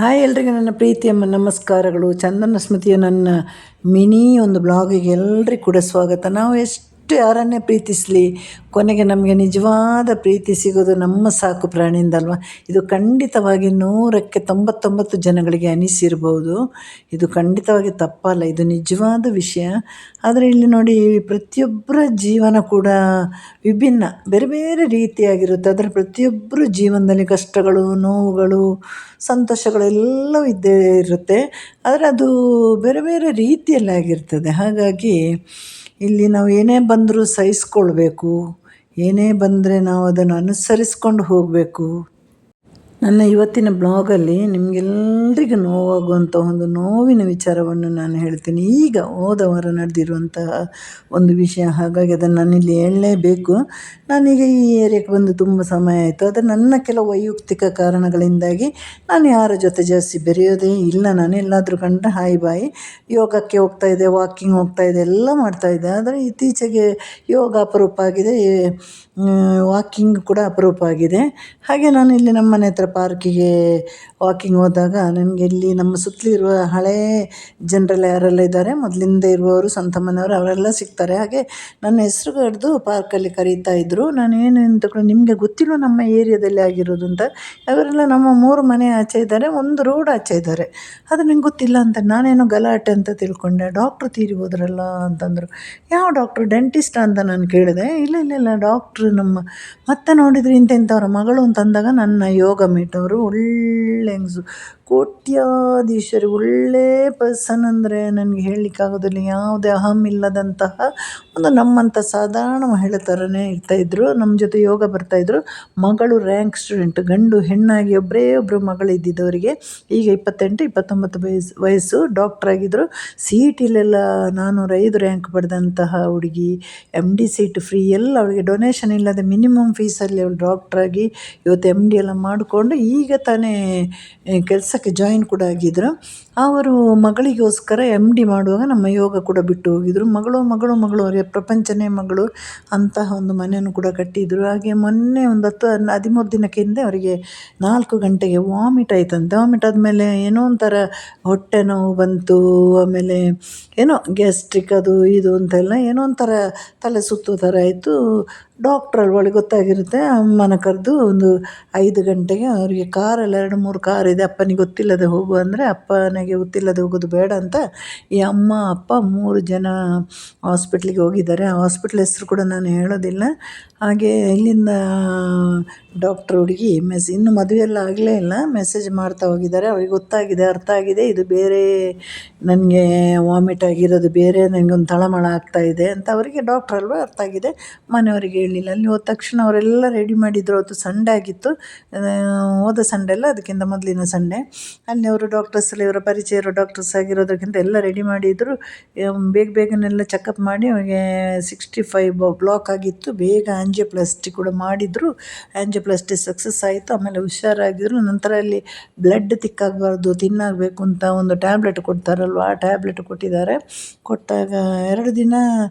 Hi ಎಲ್ರಿಗೂ ನನ್ನ ಪ್ರೀತಿಯ ನಮಸ್ಕಾರಗಳು. ಚಂದನ ಸ್ಮೃತಿಯ ನನ್ನ ಮಿನಿ ಒಂದು ಬ್ಲಾಗಿಗೆ ಎಲ್ರಿಗೂ ಕೂಡ ಸ್ವಾಗತ. ನಾವು ಎಷ್ಟು ಯಾರನ್ನೇ ಪ್ರೀತಿಸಲಿ, ಕೊನೆಗೆ ನಮಗೆ ನಿಜವಾದ ಪ್ರೀತಿ ಸಿಗೋದು ನಮ್ಮ ಸಾಕು ಪ್ರಾಣಿಯಿಂದ ಅಲ್ವಾ. ಇದು ಖಂಡಿತವಾಗಿ 100ಕ್ಕೆ 99 ಜನಗಳಿಗೆ ಅನಿಸಿರ್ಬೋದು. ಇದು ಖಂಡಿತವಾಗಿ ತಪ್ಪಲ್ಲ, ಇದು ನಿಜವಾದ ವಿಷಯ. ಆದರೆ ಇಲ್ಲಿ ನೋಡಿ, ಪ್ರತಿಯೊಬ್ಬರ ಜೀವನ ಕೂಡ ವಿಭಿನ್ನ, ಬೇರೆ ಬೇರೆ ರೀತಿಯಾಗಿರುತ್ತೆ. ಅದರ ಪ್ರತಿಯೊಬ್ಬರ ಜೀವನದಲ್ಲಿ ಕಷ್ಟಗಳು, ನೋವುಗಳು, ಸಂತೋಷಗಳು ಎಲ್ಲವೂ ಇದ್ದೇ ಇರುತ್ತೆ. ಆದರೆ ಅದು ಬೇರೆ ಬೇರೆ ರೀತಿಯಲ್ಲಿ ಆಗಿರ್ತದೆ. ಹಾಗಾಗಿ ಇಲ್ಲಿ ನಾವು ಏನೇ ಬಂದರೂ ಸಹಿಸ್ಕೊಳ್ಬೇಕು, ಏನೇ ಬಂದರೆ ನಾವು ಅದನ್ನು ಅನುಸರಿಸ್ಕೊಂಡು ಹೋಗಬೇಕು. ನನ್ನ ಇವತ್ತಿನ ಬ್ಲಾಗಲ್ಲಿ ನಿಮಗೆಲ್ಲರಿಗೂ ನೋವಾಗುವಂಥ ಒಂದು ನೋವಿನ ವಿಚಾರವನ್ನು ನಾನು ಹೇಳ್ತೀನಿ. ಈಗ ಹೋದ ವಾರ ನಡೆದಿರುವಂತಹ ಒಂದು ವಿಷಯ, ಹಾಗಾಗಿ ಅದನ್ನು ನಾನಿಲ್ಲಿ ಹೇಳಲೇಬೇಕು. ನಾನೀಗ ಈ ಏರಿಯಾಕ್ಕೆ ಬಂದು ತುಂಬ ಸಮಯ ಆಯಿತು. ಆದರೆ ನನ್ನ ಕೆಲವು ವೈಯಕ್ತಿಕ ಕಾರಣಗಳಿಂದಾಗಿ ನಾನು ಯಾರ ಜೊತೆ ಜಾಸ್ತಿ ಬೆರೆಯೋದೇ ಇಲ್ಲ. ನಾನು ಎಲ್ಲಾದರೂ ಕಂಡ್ರೆ ಹಾಯ್ ಬಾಯ್, ಯೋಗಕ್ಕೆ ಹೋಗ್ತಾಯಿದ್ದೆ, ವಾಕಿಂಗ್ ಹೋಗ್ತಾಯಿದ್ದೆ, ಎಲ್ಲ ಮಾಡ್ತಾಯಿದ್ದೆ. ಆದರೆ ಇತ್ತೀಚೆಗೆ ಯೋಗ ಅಪರೂಪ ಆಗಿದೆ, ವಾಕಿಂಗ್ ಕೂಡ ಅಪರೂಪ ಆಗಿದೆ. ಹಾಗೆ ನಾನು ಇಲ್ಲಿ ನಮ್ಮ ಮನೆ ಹತ್ರ ಪಾರ್ಕಿಗೆ ವಾಕಿಂಗ್ ಹೋದಾಗ ನನಗೆ ಇಲ್ಲಿ ನಮ್ಮ ಸುತ್ತಲಿರುವ ಹಳೇ ಜನರೆಲ್ಲ ಯಾರೆಲ್ಲ ಇದ್ದಾರೆ, ಮೊದಲಿಂದ ಇರುವವರು, ಸ್ವಂತ ಮನೆಯವರು, ಅವರೆಲ್ಲ ಸಿಗ್ತಾರೆ. ಹಾಗೆ ನನ್ನ ಹೆಸರು ಕರೆದು ಪಾರ್ಕಲ್ಲಿ ಕರೀತಾ ಇದ್ದರು. ನಾನೇನು ಅಂತ ಕೂಡ ನಿಮಗೆ ಗೊತ್ತಿಲ್ಲ ನಮ್ಮ ಏರಿಯಾದಲ್ಲಿ ಆಗಿರೋದು ಅಂತ. ಅವರೆಲ್ಲ ನಮ್ಮ 3 ಮನೆ ಆಚೆ ಇದ್ದಾರೆ, ಒಂದು ರೋಡ್ ಆಚೆ ಇದ್ದಾರೆ. ಅದು ನಂಗೆ ಗೊತ್ತಿಲ್ಲ ಅಂತ ನಾನೇನೋ ಗಲಾಟೆ ಅಂತ ತಿಳ್ಕೊಂಡೆ. ಡಾಕ್ಟ್ರು ತೀರಿ ಹೋದ್ರಲ್ಲ ಅಂತಂದರು. ಯಾವ ಡಾಕ್ಟ್ರು? ಡೆಂಟಿಸ್ಟ್ ಅಂತ ನಾನು ಕೇಳಿದೆ. ಇಲ್ಲ ಡಾಕ್ಟ್ರು ನಮ್ಮ ಮತ್ತೆ ನೋಡಿದರೆ ಇಂಥವ್ರ ಮಗಳು ಅಂತಂದಾಗ ನನ್ನ ಯೋಗ ಮೀಟವರು ಒಳ್ಳೆ ಹೆಂಗಸು, ಕೋಟ್ಯಾಧೀಶ್ವರಿ, ಒಳ್ಳೆ ಪರ್ಸನ್. ಅಂದರೆ ನನಗೆ ಹೇಳಲಿಕ್ಕಾಗೋದಿಲ್ಲ. ಯಾವುದೇ ಅಹಂ ಇಲ್ಲದಂತಹ ಒಂದು ನಮ್ಮಂಥ ಸಾಧಾರಣ ಮಹಿಳೆ ಥರನೇ ಇರ್ತಾಯಿದ್ರು. ನಮ್ಮ ಜೊತೆ ಯೋಗ ಬರ್ತಾಯಿದ್ರು. ಮಗಳು ರ್ಯಾಂಕ್ ಸ್ಟೂಡೆಂಟ್, ಗಂಡು ಹೆಣ್ಣಾಗಿ ಒಬ್ಬರು ಮಗಳು ಇದ್ದಿದ್ದವರಿಗೆ. ಈಗ 28-29 ವಯಸ್ಸು, ಡಾಕ್ಟ್ರಾಗಿದ್ದರು. CETಲೆಲ್ಲ 405 ರ್ಯಾಂಕ್ ಪಡೆದಂತಹ ಹುಡುಗಿ, MD ಸೀಟ್ ಫ್ರೀ ಎಲ್ಲ ಅವಳಿಗೆ, ಡೊನೇಷನ್ ಇಲ್ಲದೆ ಮಿನಿಮಮ್ ಫೀಸಲ್ಲಿ ಅವಳು ಡಾಕ್ಟ್ರಾಗಿ ಇವತ್ತು MD ಎಲ್ಲ ಮಾಡಿಕೊಂಡು ಈಗ ತಾನೇ ಕೆಲಸಕ್ಕೆ ಜಾಯಿನ್ ಕೂಡ ಆಗಿದ್ದರು. ಅವರು ಮಗಳಿಗೋಸ್ಕರ MD ಮಾಡುವಾಗ ನಮ್ಮ ಯೋಗ ಕೂಡ ಬಿಟ್ಟು ಹೋಗಿದ್ರು. ಮಗಳು ಅವರಿಗೆ ಪ್ರಪಂಚನೇ ಮಗಳು ಅಂತಹ ಒಂದು ಮನೆಯನ್ನು ಕೂಡ ಕಟ್ಟಿದ್ರು. ಹಾಗೆ ಮೊನ್ನೆ ಒಂದು 10-13 ದಿನಕ್ಕೆ ಹಿಂದೆ ಅವರಿಗೆ 4 ಗಂಟೆಗೆ ವಾಮಿಟ್ ಆಯ್ತಂತೆ. ವಾಮಿಟ್ ಆದಮೇಲೆ ಏನೋ ಒಂಥರ ಹೊಟ್ಟೆ ನೋವು ಬಂತು, ಆಮೇಲೆ ಏನೋ ಗ್ಯಾಸ್ಟ್ರಿಕ್ ಅದು ಇದು ಅಂತೆಲ್ಲ ಏನೋ ಒಂಥರ ತಲೆ ಸುತ್ತೋ ಥರ ಆಯಿತು. ಡಾಕ್ಟ್ರಲ್ಲಿ ಒಳಗೆ ಗೊತ್ತಾಗಿರುತ್ತೆ. ಅಮ್ಮನ ಕರೆದು ಒಂದು 5 ಗಂಟೆಗೆ ಅವರಿಗೆ ಕಾರಲ್ಲಿ 2-3 ಕಾರ್ ಇದೆ, ಅಪ್ಪನಿಗೆ ಗೊತ್ತಿಲ್ಲದೆ ಹೋಗು ಅಂದರೆ, ಅಪ್ಪನಿಗೆ ಗೊತ್ತಿಲ್ಲದೆ ಹೋಗೋದು ಬೇಡ ಅಂತ ಈ ಅಮ್ಮ ಅಪ್ಪ 3 ಜನ ಹಾಸ್ಪಿಟ್ಲಿಗೆ ಹೋಗಿದ್ದಾರೆ. ಆ ಹಾಸ್ಪಿಟ್ಲ್ ಹೆಸರು ಕೂಡ ನಾನು ಹೇಳೋದಿಲ್ಲ. ಹಾಗೆ ಇಲ್ಲಿಂದ ಡಾಕ್ಟ್ರ್ ಹುಡುಗಿ ಇನ್ನೂ ಮದುವೆಯೆಲ್ಲ ಆಗಲೇ ಇಲ್ಲ, ಮೆಸೇಜ್ ಮಾಡ್ತಾ ಹೋಗಿದ್ದಾರೆ. ಅವ್ರಿಗೆ ಗೊತ್ತಾಗಿದೆ, ಅರ್ಥ ಆಗಿದೆ, ಇದು ಬೇರೆ, ನನಗೆ ವಾಮಿಟ್ ಆಗಿರೋದು ಬೇರೆ, ನನಗೊಂದು ತಳಮಳ ಆಗ್ತಾಯಿದೆ ಅಂತ. ಅವರಿಗೆ ಡಾಕ್ಟ್ರ್ ಅಲ್ವಾ, ಅರ್ಥ ಆಗಿದೆ. ಮನೆಯವರಿಗೆ ಹೇಳಿಲ್ಲ. ಅಲ್ಲಿ ಹೋದ ತಕ್ಷಣ ಅವರೆಲ್ಲ ರೆಡಿ ಮಾಡಿದ್ರು. ಅವತ್ತು ಸಂಡೇ ಆಗಿತ್ತು, ಹೋದ ಸಂಡೇ ಅಲ್ಲ, ಅದಕ್ಕಿಂತ ಮೊದಲಿನ ಸಂಡೇ. ಅಲ್ಲಿ ಅವರು ಡಾಕ್ಟರ್ಸ್ ಎಲ್ಲ ಇವರ ಪರಿಚಯ ಇರೋ ಡಾಕ್ಟರ್ಸ್ ಆಗಿರೋದಕ್ಕಿಂತ ಎಲ್ಲ ರೆಡಿ ಮಾಡಿದರು. ಬೇಗನೆಲ್ಲ ಚೆಕಪ್ ಮಾಡಿ ಅವರಿಗೆ 65 ಬ್ಲಾಕ್ ಆಗಿತ್ತು. ಬೇಗ ಆಂಜಿಯೋಪ್ಲಾಸ್ಟಿ ಕೂಡ ಮಾಡಿದರು. ಆಂಜಿಯೋಪ್ಲಾಸ್ಟಿ ಸಕ್ಸಸ್ ಆಯಿತು. ಆಮೇಲೆ ಹುಷಾರಾಗಿದ್ದರು. ನಂತರ ಅಲ್ಲಿ ಬ್ಲಡ್ ತಿಕ್ಕಾಗಬಾರ್ದು, ತಿನ್ನಾಗಬೇಕು ಅಂತ ಒಂದು ಟ್ಯಾಬ್ಲೆಟ್ ಕೊಡ್ತಾರಲ್ವ, ಆ ಟ್ಯಾಬ್ಲೆಟ್ ಕೊಟ್ಟಿದ್ದಾರೆ. ಕೊಟ್ಟಾಗ 2 ದಿನ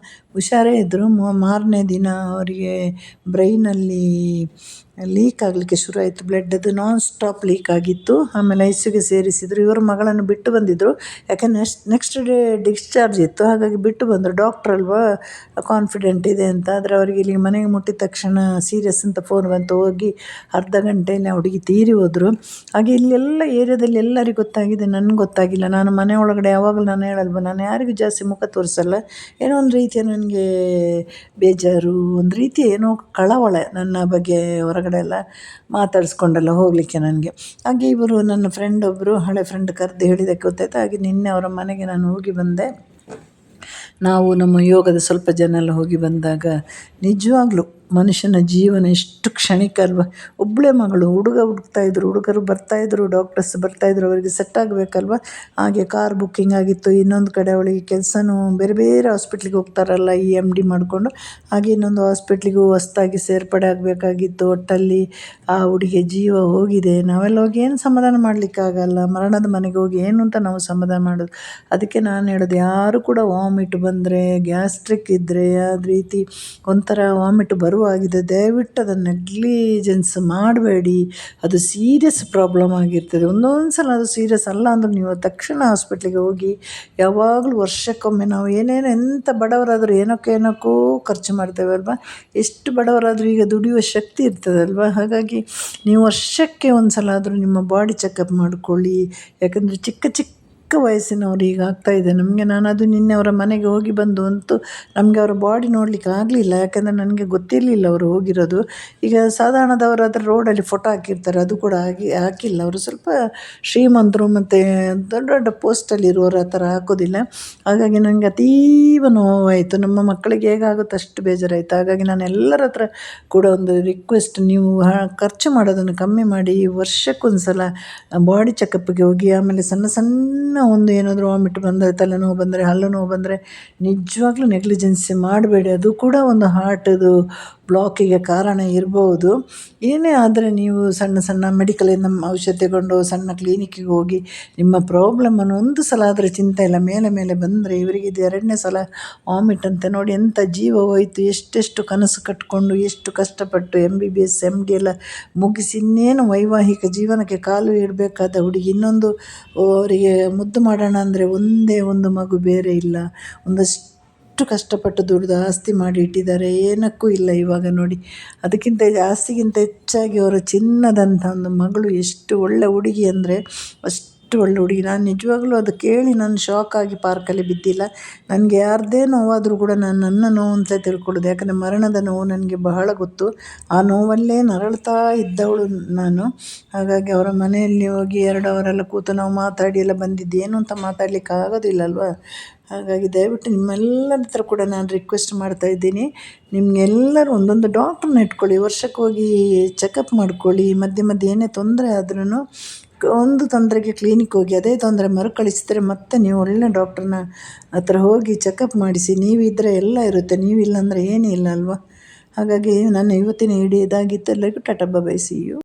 ಹುಷಾರೇ ಇದ್ದರು. ಮಾರನೇ ದಿನ ಅವರಿಗೆ ಬ್ರೈನಲ್ಲಿ ಲೀಕ್ ಆಗಲಿಕ್ಕೆ ಶುರು ಆಯಿತು. ಬ್ಲಡ್ ಅದು ನಾನ್ ಸ್ಟಾಪ್ ಲೀಕ್ ಆಗಿತ್ತು. ಆಮೇಲೆ ICUಗೆ ಸೇರಿಸಿದರು. ಇವರು ಮಗಳನ್ನು ಬಿಟ್ಟು ಬಂದಿದ್ದರು, ಯಾಕೆಂದರೆ ನೆಕ್ಸ್ಟ್ ಡೇ ಡಿಸ್ಚಾರ್ಜ್ ಇತ್ತು. ಹಾಗಾಗಿ ಬಿಟ್ಟು ಬಂದರು. ಡಾಕ್ಟ್ರ್ ಅಲ್ವಾ, ಕಾನ್ಫಿಡೆಂಟ್ ಇದೆ ಅಂತ. ಆದರೆ ಅವರಿಗೆ ಇಲ್ಲಿ ಮನೆಗೆ ಮುಟ್ಟಿದ ತಕ್ಷಣ ಸೀರಿಯಸ್ ಅಂತ ಫೋನ್ ಬಂತು. ಹೋಗಿ ಅರ್ಧ ಗಂಟೆಯಲ್ಲಿ ಆ ಹುಡುಗಿ ತೀರಿ ಹೋದರು. ಹಾಗೆ ಇಲ್ಲೆಲ್ಲ ಏರಿಯಾದಲ್ಲಿ ಎಲ್ಲರಿಗೂ ಗೊತ್ತಾಗಿದೆ, ನನಗೆ ಗೊತ್ತಾಗಿಲ್ಲ. ನಾನು ಮನೆ ಒಳಗಡೆ ಯಾವಾಗಲೂ ನಾನು ಹೇಳಲ್ವ, ನಾನು ಯಾರಿಗೂ ಜಾಸ್ತಿ ಮುಖ ತೋರಿಸಲ್ಲ. ಏನೋ ಒಂದು ರೀತಿಯ ನನಗೆ ಬೇಜಾರು, ಒಂದು ರೀತಿಯ ಏನೋ ಕಳವಳ ನನ್ನ ಬಗ್ಗೆ ಹೊರಗಡೆ ಎಲ್ಲ ಮಾತಾಡಿಸ್ಕೊಂಡೆಲ್ಲ ಹೋಗಲಿಕ್ಕೆ ನನಗೆ. ಹಾಗೆ ಇವರು ನನ್ನ ಫ್ರೆಂಡ್ ಒಬ್ಬರು, ಹಳೆ ಫ್ರೆಂಡ್ ಕರೆದು ಹೇಳಿದ್ದಕ್ಕೆ ಗೊತ್ತಾಯಿತು. ಹಾಗೆ ನಿನ್ನೆ ಅವರ ಮನೆಗೆ ನಾನು ಹೋಗಿ ಬಂದೆ. ನಾವು ನಮ್ಮ ಯೋಗದ ಸ್ವಲ್ಪ ಜನ ಎಲ್ಲ ಹೋಗಿ ಬಂದಾಗ ನಿಜವಾಗ್ಲೂ ಮನುಷ್ಯನ ಜೀವನ ಎಷ್ಟು ಕ್ಷಣಿಕ ಅಲ್ವ. ಒಬ್ಬಳೇ ಮಗಳು, ಹುಡುಗರು ಬರ್ತಾಯಿದ್ರು, ಡಾಕ್ಟರ್ಸ್ ಬರ್ತಾಯಿದ್ರು, ಅವರಿಗೆ ಸೆಟ್ ಆಗಬೇಕಲ್ವ. ಹಾಗೆ ಕಾರ್ ಬುಕ್ಕಿಂಗ್ ಆಗಿತ್ತು. ಇನ್ನೊಂದು ಕಡೆ ಅವಳಿಗೆ ಕೆಲಸನೂ ಬೇರೆ ಬೇರೆ ಹಾಸ್ಪಿಟ್ಲಿಗೆ ಹೋಗ್ತಾರಲ್ಲ ಈ MD ಮಾಡಿಕೊಂಡು, ಹಾಗೆ ಇನ್ನೊಂದು ಹಾಸ್ಪಿಟ್ಲಿಗೂ ಹೊಸ್ದಾಗಿ ಸೇರ್ಪಡೆ ಆಗಬೇಕಾಗಿತ್ತು. ಒಟ್ಟಲ್ಲಿ ಆ ಹುಡುಗಿಯ ಜೀವ ಹೋಗಿದೆ. ನಾವೆಲ್ಲ ಹೋಗಿ ಏನು ಸಮಾಧಾನ ಮಾಡಲಿಕ್ಕಾಗಲ್ಲ. ಮರಣದ ಮನೆಗೆ ಹೋಗಿ ಏನು ಅಂತ ನಾವು ಸಮಾಧಾನ ಮಾಡೋದು. ಅದಕ್ಕೆ ನಾನು ಹೇಳೋದು, ಯಾರು ಕೂಡ ವಾಮಿಟ್ ಬಂದರೆ, ಗ್ಯಾಸ್ಟ್ರಿಕ್ ಇದ್ದರೆ, ಅದು ರೀತಿ ಒಂಥರ ವಾಮಿಟ್ ಬರುವಾಗಿದೆ. ದಯವಿಟ್ಟು ಅದನ್ನು ನೆಗ್ಲಿಜೆನ್ಸ್ ಮಾಡಬೇಡಿ. ಅದು ಸೀರಿಯಸ್ ಪ್ರಾಬ್ಲಮ್ ಆಗಿರ್ತದೆ. ಒಂದೊಂದು ಸಲ ಅದು ಸೀರಿಯಸ್ ಅಲ್ಲ ಅಂದರೂ ನೀವು ತಕ್ಷಣ ಹಾಸ್ಪಿಟ್ಲಿಗೆ ಹೋಗಿ. ಯಾವಾಗಲೂ ವರ್ಷಕ್ಕೊಮ್ಮೆ ನಾವು ಎಂಥ ಬಡವರಾದರೂ ಏನಕ್ಕೋ ಖರ್ಚು ಮಾಡ್ತೇವೆ ಅಲ್ವಾ. ಎಷ್ಟು ಬಡವರಾದರೂ ಈಗ ದುಡಿಯುವ ಶಕ್ತಿ ಇರ್ತದಲ್ವ. ಹಾಗಾಗಿ ನೀವು ವರ್ಷಕ್ಕೆ ಒಂದು ಸಲ ಆದರೂ ನಿಮ್ಮ ಬಾಡಿ ಚೆಕಪ್ ಮಾಡಿಕೊಳ್ಳಿ. ಯಾಕಂದರೆ ಚಿಕ್ಕ ವಯಸ್ಸಿನವರು ಈಗ ಆಗ್ತಾಯಿದೆ ನಮಗೆ. ನಾನು ಅದು ನಿನ್ನೆ ಅವರ ಮನೆಗೆ ಹೋಗಿ ಬಂದು ಅಂತೂ ನಮಗೆ ಅವರ ಬಾಡಿ ನೋಡಲಿಕ್ಕೆ ಆಗಲಿಲ್ಲ. ಯಾಕಂದರೆ ನನಗೆ ಗೊತ್ತಿರಲಿಲ್ಲ ಅವರು ಹೋಗಿರೋದು. ಈಗ ಸಾಧಾರಣದವರಾದರೆ ರೋಡಲ್ಲಿ ಫೋಟೋ ಹಾಕಿರ್ತಾರೆ, ಅದು ಕೂಡ ಹಾಕಿಲ್ಲ. ಅವರು ಸ್ವಲ್ಪ ಶ್ರೀಮಂತರು ಮತ್ತು ದೊಡ್ಡ ಪೋಸ್ಟಲ್ಲಿ ಇರುವವರು ಆ ಥರ ಹಾಕೋದಿಲ್ಲ. ಹಾಗಾಗಿ ನನಗೆ ಅತೀವ ನೋವಾಯಿತು. ನಮ್ಮ ಮಕ್ಕಳಿಗೆ ಹೇಗಾಗುತ್ತೆ ಅಷ್ಟು ಬೇಜಾರಾಯಿತು. ಹಾಗಾಗಿ ನಾನು ಎಲ್ಲರ ಹತ್ರ ಕೂಡ ಒಂದು ರಿಕ್ವೆಸ್ಟ್, ನೀವು ಖರ್ಚು ಮಾಡೋದನ್ನು ಕಮ್ಮಿ ಮಾಡಿ. ವರ್ಷಕ್ಕೊಂದು ಸಲ ಬಾಡಿ ಚೆಕಪ್ಗೆ ಹೋಗಿ. ಆಮೇಲೆ ಸಣ್ಣ ಒಂದು ಏನಾದರೂ ವಾಮಿಟ್ ಬಂದರೆ, ತಲೆನೋವು ಬಂದರೆ, ಹಲ್ಲು ನೋವು ಬಂದರೆ ನಿಜವಾಗ್ಲೂ ನೆಗ್ಲಿಜೆನ್ಸಿ ಮಾಡಬೇಡಿ. ಅದು ಕೂಡ ಒಂದು ಹಾರ್ಟದು ಬ್ಲಾಕಿಗೆ ಕಾರಣ ಇರ್ಬೋದು. ಏನೇ ಆದರೆ ನೀವು ಸಣ್ಣ ಮೆಡಿಕಲಿಂದ ಔಷಧಿ ತಗೊಂಡು ಸಣ್ಣ ಕ್ಲಿನಿಕ್ಕಿಗೆ ಹೋಗಿ ನಿಮ್ಮ ಪ್ರಾಬ್ಲಮನ್ನು ಒಂದು ಸಲ ಆದರೆ ಚಿಂತೆ ಇಲ್ಲ. ಮೇಲೆ ಬಂದರೆ ಇವರಿಗೆ ಇದು 2ನೇ ಸಲ ವಾಮಿಟ್ ಅಂತೆ. ನೋಡಿ ಎಂಥ ಜೀವ ಹೋಯಿತು. ಎಷ್ಟೆಷ್ಟು ಕನಸು ಕಟ್ಟಿಕೊಂಡು ಎಷ್ಟು ಕಷ್ಟಪಟ್ಟು MBBS MD ಎಲ್ಲ ಮುಗಿಸಿ ಇನ್ನೇನು ವೈವಾಹಿಕ ಜೀವನಕ್ಕೆ ಕಾಲು ಇಡಬೇಕಾದ ಹುಡುಗಿ, ಇನ್ನೊಂದು ಅವರಿಗೆ ಮುದ್ದು ಮಾಡೋಣ ಅಂದರೆ ಒಂದೇ ಒಂದು ಮಗು ಬೇರೆ ಇಲ್ಲ. ಒಂದಷ್ಟು ಕಷ್ಟಪಟ್ಟು ದುಡಿದು ಆಸ್ತಿ ಮಾಡಿ ಇಟ್ಟಿದ್ದಾರೆ, ಏನಕ್ಕೂ ಇಲ್ಲ ಇವಾಗ ನೋಡಿ. ಅದಕ್ಕಿಂತ ಆಸ್ತಿಗಿಂತ ಹೆಚ್ಚಾಗಿ ಅವರ ಚಿನ್ನದಂಥ ಒಂದು ಮಗಳು ಎಷ್ಟು ಒಳ್ಳೆ ಹುಡುಗಿ ಅಂದರೆ ಅಷ್ಟು ಒಳ್ಳೆ ಹುಡುಗಿ. ನಾನು ನಿಜವಾಗ್ಲೂ ಅದು ಕೇಳಿ ನಾನು ಶಾಕ್ ಆಗಿ ಪಾರ್ಕಲ್ಲಿ ಬಿದ್ದಿಲ್ಲ. ನನಗೆ ಯಾರದೇ ನೋವಾದರೂ ಕೂಡ ನಾನು ನನ್ನ ನೋವು ಅಂತ ತಿಳ್ಕೊಳ್ಳೋದು. ಯಾಕಂದರೆ ಮರಣದ ನೋವು ನನಗೆ ಬಹಳ ಗೊತ್ತು. ಆ ನೋವಲ್ಲೇ ನರಳ್ತಾ ಇದ್ದವಳು ನಾನು. ಹಾಗಾಗಿ ಅವರ ಮನೆಯಲ್ಲಿ ಹೋಗಿ 2 ಅವರೆಲ್ಲ ಕೂತು ನಾವು ಮಾತಾಡಿ ಎಲ್ಲ ಬಂದಿದ್ದು. ಏನು ಅಂತ ಮಾತಾಡಲಿಕ್ಕೆ ಆಗೋದಿಲ್ಲ ಅಲ್ವಾ. ಹಾಗಾಗಿ ದಯವಿಟ್ಟು ನಿಮ್ಮೆಲ್ಲರ ಹತ್ರ ಕೂಡ ನಾನು ರಿಕ್ವೆಸ್ಟ್ ಮಾಡ್ತಾಯಿದ್ದೀನಿ, ನಿಮಗೆಲ್ಲರೂ ಒಂದೊಂದು ಡಾಕ್ಟ್ರನ್ನ ಇಟ್ಕೊಳ್ಳಿ. ವರ್ಷಕ್ಕೆ ಹೋಗಿ ಚೆಕಪ್ ಮಾಡ್ಕೊಳ್ಳಿ. ಮಧ್ಯೆ ಏನೇ ತೊಂದರೆ ಆದ್ರೂ ಒಂದು ತೊಂದರೆಗೆ ಕ್ಲಿನಿಕ್ ಹೋಗಿ, ಅದೇ ತೊಂದರೆ ಮರುಕಳಿಸಿದರೆ ಮತ್ತೆ ನೀವು ಒಳ್ಳೆ ಡಾಕ್ಟ್ರನ್ನ ಹತ್ರ ಹೋಗಿ ಚೆಕಪ್ ಮಾಡಿಸಿ. ನೀವಿದ್ದರೆ ಎಲ್ಲ ಇರುತ್ತೆ, ನೀವಿಲ್ಲ ಅಂದರೆ ಏನೂ ಇಲ್ಲ ಅಲ್ವಾ. ಹಾಗಾಗಿ ನನ್ನ ಇವತ್ತಿನ ವಿಡಿಯೋ ಇದಾಗಿತ್ತು. ಎಲ್ಲರಿಗೂ tata bye bye, see you.